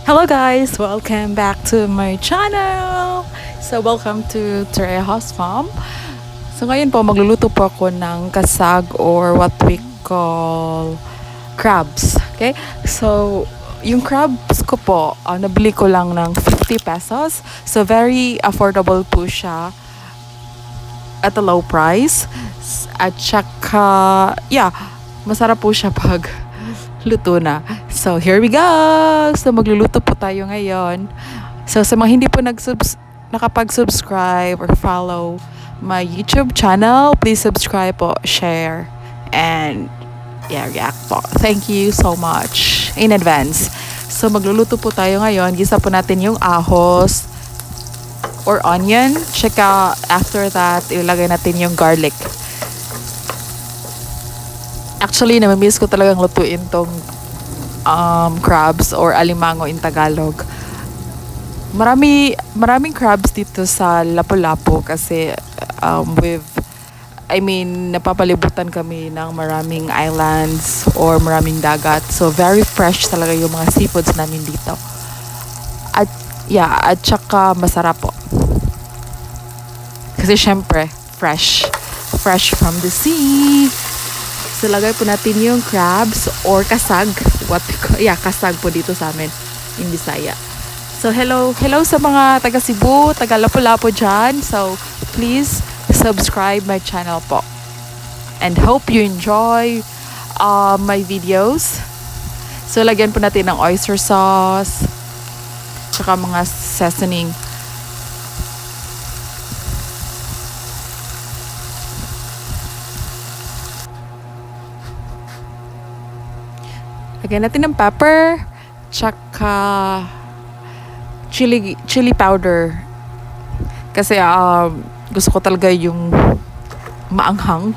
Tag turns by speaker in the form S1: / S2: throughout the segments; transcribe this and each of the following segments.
S1: Hello guys! Welcome back to my channel! So welcome to Terrejas Farm. So ngayon po magluluto po ako ng kasag or what we call crabs. Okay? So yung crabs ko po, nabili ko lang ng 50 pesos. So very affordable po siya at a low price. At saka, yeah, masarap po siya pag luto na. So, here we go! So, magluluto po tayo ngayon. So, sa mga hindi po nakapag-subscribe or follow my YouTube channel, please subscribe po, share, and yeah, react po. Thank you so much in advance. So, magluluto po tayo ngayon. Gisa po natin yung ahos or onion. Tsaka, after that, ilagay natin yung garlic. Actually, namimiss ko talagang lutuin tong crabs or alimango in Tagalog. Maraming crabs dito sa Lapu-Lapu kasi napapalibutan kami ng maraming islands or maraming dagat. So, very fresh talaga yung mga seafoods namin dito. At saka masarap po. Kasi syempre, fresh from the sea. So, lagay po natin yung crabs or kasag. Kasag po dito sa amin in Bisaya. So, hello sa mga taga Cebu, taga Lapu-Lapu dyan. So, please subscribe my channel po. And hope you enjoy my videos. So, lagyan po natin ng oyster sauce. Tsaka mga seasoning. Lagyan natin ng pepper, tsaka chili powder. Kasi gusto ko talaga yung maanghang.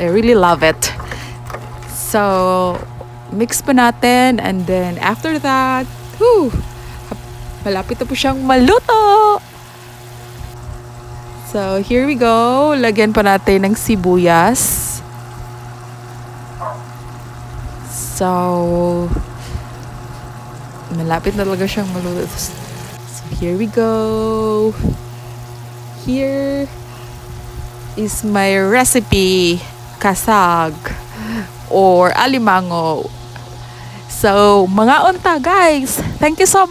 S1: I really love it. So, mix po natin and then after that, malapit na po siyang maluto. So, here we go. Lagyan pa natin ng sibuyas. So, malapit na talaga siyang maluto. So, here we go. Here is my recipe, kasag or alimango. So, mga unta guys. Thank you so much.